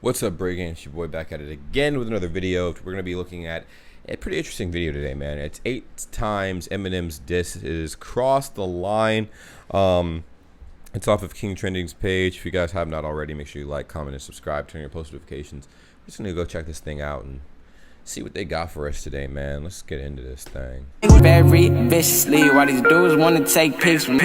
What's up, Bray Gang? It's your boy back at it again with another video. We're going to be looking at a pretty interesting video today, man. It's 8 times Eminem's diss is crossed the line. It's off of King Trending's page. If you guys have not already, make sure you like, comment, and subscribe. Turn your post notifications. We're just going to go check this thing out and see what they got for us today, man. Let's get into this thing. Very viciously, why these dudes want to take pics from me.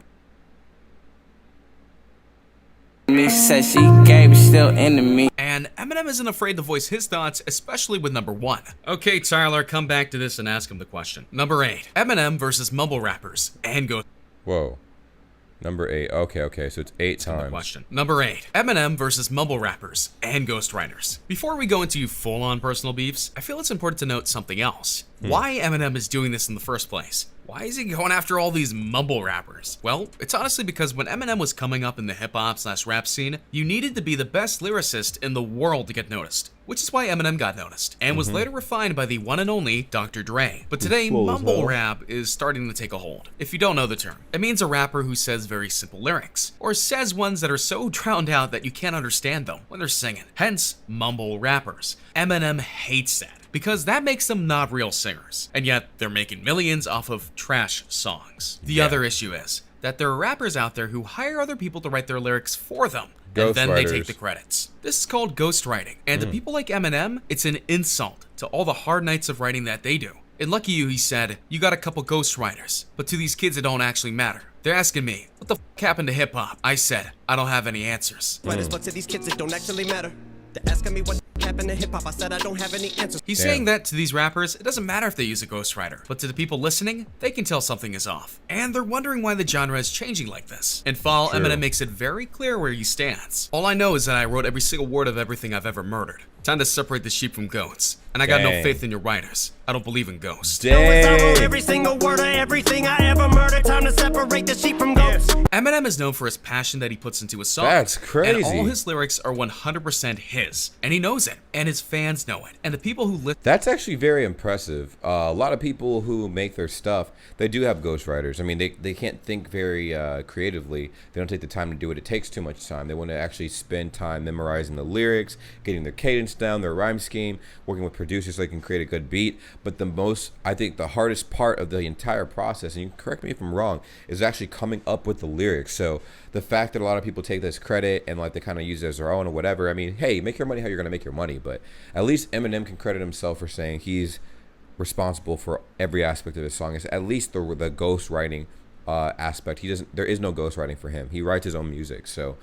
Said she gay, but still into me. And Eminem isn't afraid to voice his thoughts, especially with number 1. Okay, Tyler, come back to this and ask him the question. Number 8, Eminem versus mumble rappers and go. Whoa. Number 8. Okay, so it's 8 times. Question. Number 8, Eminem versus mumble rappers and ghostwriters. Before we go into full-on personal beefs, I feel it's important to note something else. Why Eminem is doing this in the first place. Why is he going after all these mumble rappers? Well, it's honestly because when Eminem was coming up in the hip-hop/rap scene, you needed to be the best lyricist in the world to get noticed. Which is why Eminem got noticed, and was later refined by the one and only Dr. Dre. But today, mumble rap is starting to take a hold. If you don't know the term, it means a rapper who says very simple lyrics, or says ones that are so drowned out that you can't understand them when they're singing. Hence, mumble rappers. Eminem hates that, because that makes them not real singers, and yet they're making millions off of trash songs. The other issue is that there are rappers out there who hire other people to write their lyrics for them, and then they take the credits. This is called ghostwriting, and to people like Eminem, it's an insult to all the hard nights of writing that they do. And lucky you, he said, you got a couple ghostwriters, but to these kids it don't actually matter. They're asking me, what the f happened to hip-hop? I said, I don't have any answers. But to these kids it don't actually matter. They're asking me what happened to hip-hop. I said I don't have any answers. He's saying that to these rappers, it doesn't matter if they use a ghostwriter, but to the people listening, they can tell something is off. And they're wondering why the genre is changing like this. In Fall, Eminem makes it very clear where he stands. All I know is that I wrote every single word of everything I've ever murdered. Time to separate the sheep from goats. And I got no faith in your writers. I don't believe in ghosts. I wrote every single word of everything I ever murdered. Time to separate the sheep from goats. Eminem is known for his passion that he puts into his songs. That's crazy. And all his lyrics are 100% his. And he knows it. And his fans know it. And the people who listen. That's actually very impressive. A lot of people who make their stuff, they do have ghostwriters. I mean, they can't think very creatively. They don't take the time to do it. It takes too much time. They want to actually spend time memorizing the lyrics, getting their cadence down, their rhyme scheme, working with producers so they can create a good beat. But I think the hardest part of the entire process, and you can correct me if I'm wrong, is actually coming up with the lyrics. So the fact that a lot of people take this credit and like they kind of use it as their own or whatever, I mean, hey, make your money how you're going to make your money. But at least Eminem can credit himself for saying he's responsible for every aspect of his song. It's at least the ghost writing aspect. There is no ghostwriting for him. He writes his own music. So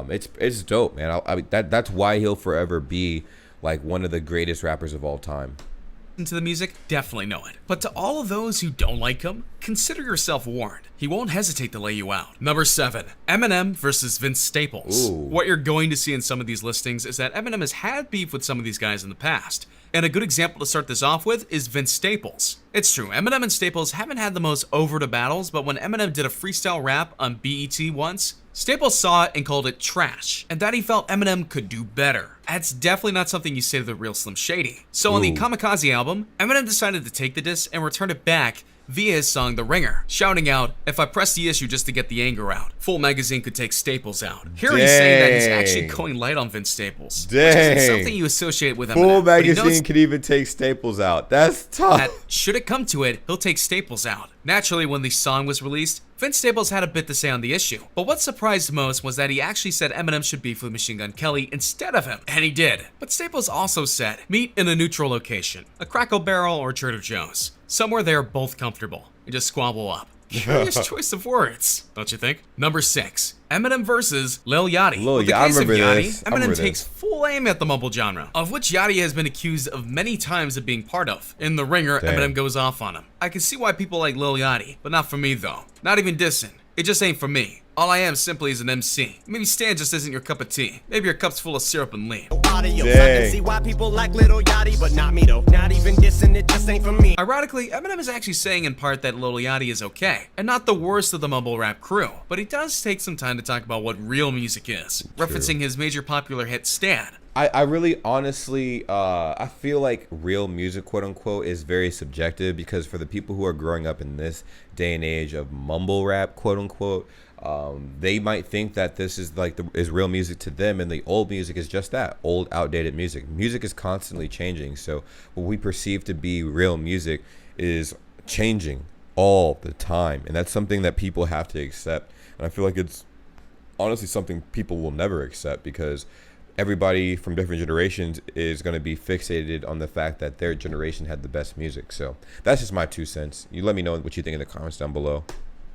it's dope, man. I mean, that's why he'll forever be like one of the greatest rappers of all time. To the music, definitely know it. But to all of those who don't like him, consider yourself warned. He won't hesitate to lay you out. Number 7, Eminem versus Vince Staples. Ooh. What you're going to see in some of these listings is that Eminem has had beef with some of these guys in the past. And a good example to start this off with is Vince Staples. It's true, Eminem and Staples haven't had the most overt battles, but when Eminem did a freestyle rap on BET once, Staples saw it and called it trash, and that he felt Eminem could do better. That's definitely not something you say to the real Slim Shady. So on the Kamikaze album, Eminem decided to take the diss and return it back via his song The Ringer, shouting out, if I press the issue just to get the anger out, Full Magazine could take Staples out. Here he's saying that he's actually going light on Vince Staples, which isn't something you associate with Eminem. Full Magazine could even take Staples out. That's tough. That, should it come to it, he'll take Staples out. Naturally, when the song was released, Vince Staples had a bit to say on the issue, but what surprised most was that he actually said Eminem should beef with Machine Gun Kelly instead of him, and he did. But Staples also said, meet in a neutral location, a Crackle Barrel or Trader Joe's, somewhere they are both comfortable, and just squabble up. Curious choice of words, don't you think? Number 6, Eminem versus Lil Yachty. Lil With the Yachty, case of Yachty, Eminem this. takes full aim at the mumble genre, of which Yachty has been accused of many times of being part of. In The Ringer, Eminem goes off on him. I can see why people like Lil Yachty, but not for me though. Not even dissing. It just ain't for me. All I am simply is an MC. Maybe Stan just isn't your cup of tea. Maybe your cup's full of syrup and lean. I can see why people like Lil Yachty, but not me though. Not even dissing, it just ain't for me. Ironically, Eminem is actually saying in part that Lil Yachty is okay, and not the worst of the mumble rap crew. But he does take some time to talk about what real music is, referencing his major popular hit Stan. I really honestly I feel like real music, quote unquote, is very subjective, because for the people who are growing up in this day and age of mumble rap, quote unquote, they might think that this is like is real music to them, and the old music is just that, old, outdated music. Music is constantly changing, so what we perceive to be real music is changing all the time, and that's something that people have to accept. And I feel like it's honestly something people will never accept, because everybody from different generations is going to be fixated on the fact that their generation had the best music. So that's just my 2 cents. You let me know what you think in the comments down below.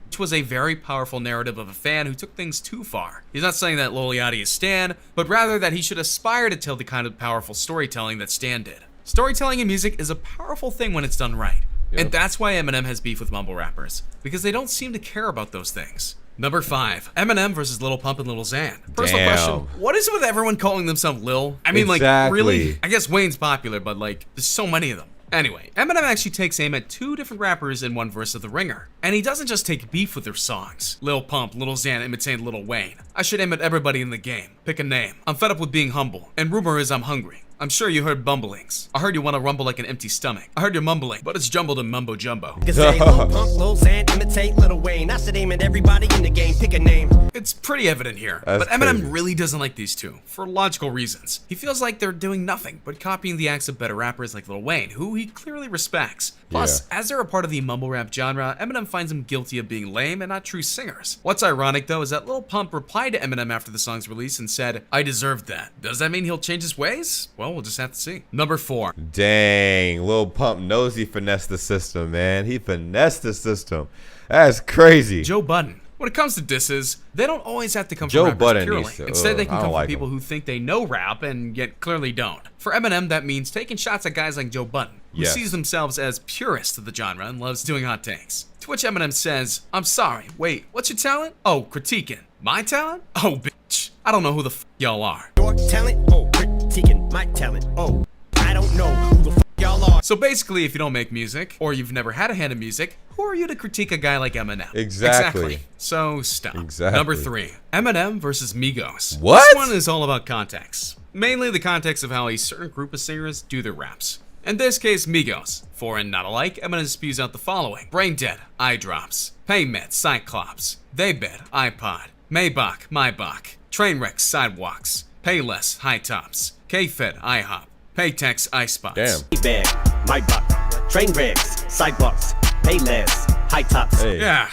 Which was a very powerful narrative of a fan who took things too far. He's not saying that Lil Yachty is Stan, but rather that he should aspire to tell the kind of powerful storytelling that Stan did. Storytelling in music is a powerful thing when it's done right. Yep. And that's why Eminem has beef with mumble rappers, because they don't seem to care about those things. Number 5, Eminem versus Lil Pump and Lil Xan. Personal question, what is it with everyone calling themselves Lil? I mean, like, really? I guess Wayne's popular, but like, there's so many of them. Anyway, Eminem actually takes aim at 2 different rappers in one verse of The Ringer. And he doesn't just take beef with their songs. Lil Pump, Lil Xan imitating Lil Wayne. I should aim at everybody in the game. Pick a name. I'm fed up with being humble, and rumor is I'm hungry. I'm sure you heard bumblings. I heard you want to rumble like an empty stomach. I heard you're mumbling, but it's jumbled in mumbo jumbo. Cause say Lil Pump, Lil Xan, imitate Lil Wayne. I should aim at everybody in the game. Pick a name. It's pretty evident here, That's but Eminem crazy. really doesn't like these 2, for logical reasons. He feels like they're doing nothing but copying the acts of better rappers like Lil Wayne, who he clearly respects. Plus, as they're a part of the mumble rap genre, Eminem finds them guilty of being lame and not true singers. What's ironic though is that Lil Pump replied to Eminem after the song's release and said, "I deserved that." Does that mean he'll change his ways? Well, we'll just have to see. Number 4. Dang, Lil Pump knows he finessed the system, man. He finessed the system. That's crazy. Joe Budden. When it comes to disses, they don't always have to come Joe from rappers Budden purely. needs to- Instead, they can I don't come like from people him. who think they know rap and yet clearly don't. For Eminem, that means taking shots at guys like Joe Budden, who Yes. sees themselves as purists of the genre and loves doing hot takes. To which Eminem says, "I'm sorry, wait, what's your talent? Oh, critiquing. My talent? Oh, bitch. I don't know who the f y'all are." Your talent? Oh, critiquing my talent. Oh, I don't know who the f y'all are. So basically, if you don't make music, or you've never had a hand in music, who are you to critique a guy like Eminem? Exactly. So stop. Exactly. Number 3, Eminem versus Migos. What? This one is all about context. Mainly the context of how a certain group of singers do their raps. In this case, Migos. For and not alike, Eminem spews out the following: Brain Dead, Eye Drops. Payment, Cyclops. They Bed, iPod. Maybach, Maybach. Trainwrecks, Sidewalks. Payless, High Tops. K-Fed, IHOP. Paytex, Icebox. Damn. Bag, my buck, train wrecks, sidewalks, pay less, high tops. Hey. Yeah.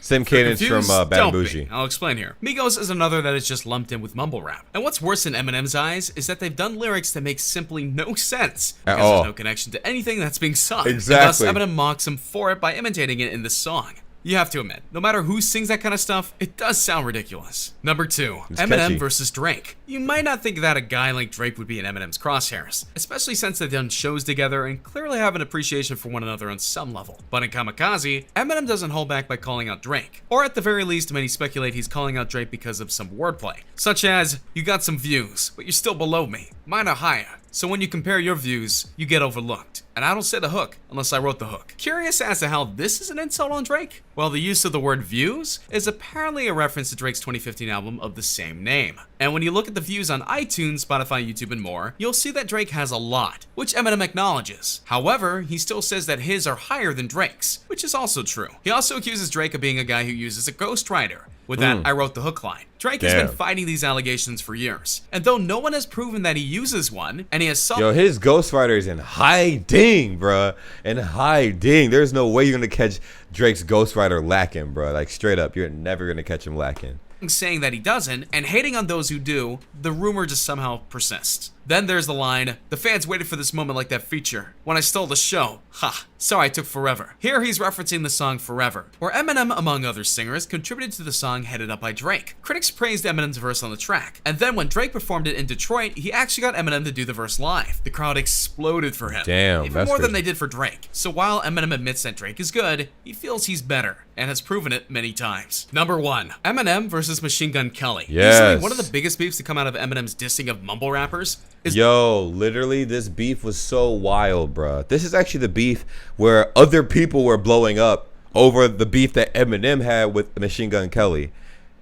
Same cadence from Confused? Bad Don't Bougie. be. I'll explain here. Migos is another that is just lumped in with mumble rap. And what's worse in Eminem's eyes is that they've done lyrics that make simply no sense At because all. there's no connection to anything that's being sung. Exactly. And thus Eminem mocks him for it by imitating it in the song. You have to admit, no matter who sings that kind of stuff, it does sound ridiculous. Number 2, It's Eminem catchy. versus Drake. You might not think that a guy like Drake would be in Eminem's crosshairs, especially since they've done shows together and clearly have an appreciation for one another on some level. But in Kamikaze, Eminem doesn't hold back by calling out Drake. Or at the very least, many speculate he's calling out Drake because of some wordplay, such as, "You got some views, but you're still below me. Mine are higher. So when you compare your views, you get overlooked. And I don't say the hook unless I wrote the hook." Curious as to how this is an insult on Drake? Well, the use of the word views is apparently a reference to Drake's 2015 album of the same name. And when you look at the views on iTunes, Spotify, YouTube, and more, you'll see that Drake has a lot, which Eminem acknowledges. However, he still says that his are higher than Drake's, which is also true. He also accuses Drake of being a guy who uses a ghostwriter. With that, I wrote the hook line. Drake has been Damn. fighting these allegations for years, and though no one has proven that he uses one, and he has some Yo, his ghostwriter is in hiding, bruh. In hiding. There's no way you're gonna catch Drake's ghostwriter lacking, bruh. Like straight up, you're never gonna catch him lacking. saying that he doesn't, and hating on those who do, the rumor just somehow persists. Then there's the line, "The fans waited for this moment like that feature. When I stole the show. Ha, sorry I took forever." Here he's referencing the song Forever, where Eminem, among other singers, contributed to the song headed up by Drake. Critics praised Eminem's verse on the track, and then when Drake performed it in Detroit, he actually got Eminem to do the verse live. The crowd exploded for him. Damn, even that's more than crazy. they did for Drake. So while Eminem admits that Drake is good, he feels he's better, and has proven it many times. Number 1, Eminem versus Machine Gun Kelly. Yes. Easily one of the biggest beefs to come out of Eminem's dissing of mumble rappers is Yo, literally, this beef was so wild, bruh. This is actually the beef where other people were blowing up over the beef that Eminem had with Machine Gun Kelly.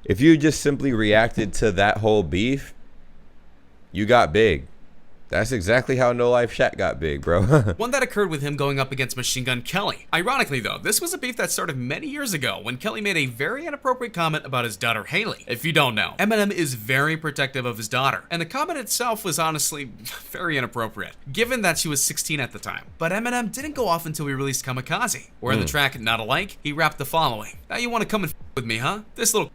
If you just simply reacted to that whole beef, You got big. That's exactly how No Life Shaq got big, bro. One that occurred with him going up against Machine Gun Kelly. Ironically though, this was a beef that started many years ago when Kelly made a very inappropriate comment about his daughter Haley. If you don't know, Eminem is very protective of his daughter, and the comment itself was honestly very inappropriate, given that she was 16 at the time. But Eminem didn't go off until he released Kamikaze, where in the track Not Alike, he rapped the following. Now you want to come and with me, huh? This little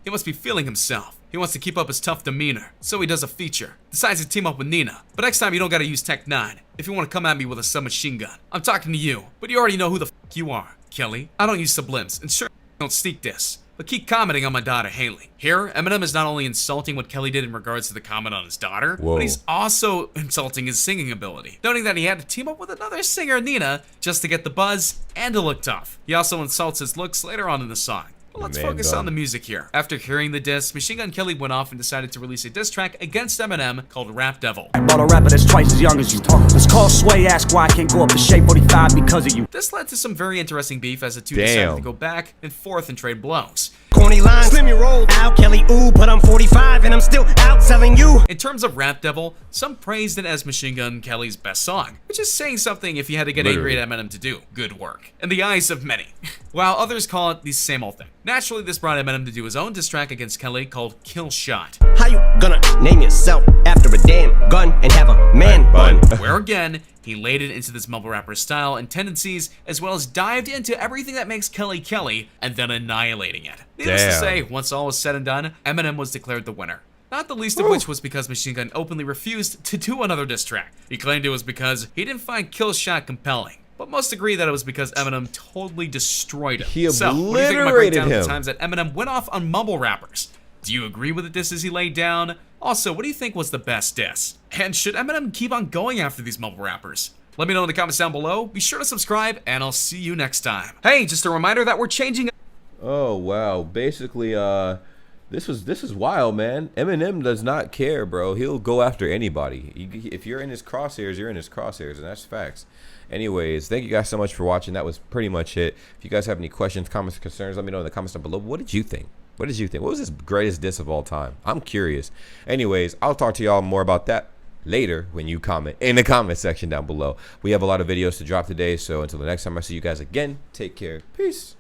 he must be feeling himself. He wants to keep up his tough demeanor, so he does a feature. Decides to team up with Nina. But next time you don't gotta use Tech 9 if you want to come at me with a submachine gun. I'm talking to you, but you already know who the you are, Kelly. I don't use sublims, and sure, don't sneak this. But keep commenting on my daughter, Haley. Here, Eminem is not only insulting what Kelly did in regards to the comment on his daughter, but he's also insulting his singing ability, noting that he had to team up with another singer, Nina, just to get the buzz and to look tough. He also insults his looks later on in the song. Well, let's focus on the music here. After hearing the diss, Machine Gun Kelly went off and decided to release a diss track against Eminem called Rap Devil. About a rapper that's twice as young as you. Let's call Sway, ask why I can't go up to Shape 45 because of you. This led to some very interesting beef as the two decided to go back and forth and trade blows. Corny lines, slim your roll out, Kelly, ooh, but I'm 45 and I'm still out selling you. In terms of Rap Devil, some praised it as Machine Gun Kelly's best song, which is saying something if you had to get angry at Eminem to do good work, in the eyes of many, while others call it the same old thing. Naturally, this brought Eminem to do his own diss track against Kelly called Kill Shot. How you gonna name yourself after a damn gun and have a man bun? Where again, he laid it into this mumble rapper style and tendencies, as well as dived into everything that makes Kelly Kelly, and then annihilating it. Needless to say, once all was said and done, Eminem was declared the winner. Not the least of which was because Machine Gun openly refused to do another diss track. He claimed it was because he didn't find Kill Shot compelling. But most agree that it was because Eminem totally destroyed him. He So, what do you think of my obliterated breakdown of him. the times that Eminem went off on mumble rappers? Do you agree with the disses he laid down? Also, what do you think was the best diss? And should Eminem keep on going after these mumble rappers? Let me know in the comments down below. Be sure to subscribe, and I'll see you next time. Hey, just a reminder that we're changing. Oh wow! Basically, this is wild, man. Eminem does not care, bro. He'll go after anybody. If you're in his crosshairs, you're in his crosshairs, and that's facts. Anyways, thank you guys so much for watching. That was pretty much it. If you guys have any questions, comments, concerns, let me know in the comments down below. What did you think? What did you think? What was his greatest diss of all time? I'm curious. Anyways, I'll talk to y'all more about that later when you comment in the comment section down below. We have a lot of videos to drop today, so until the next time I see you guys again, take care. Peace.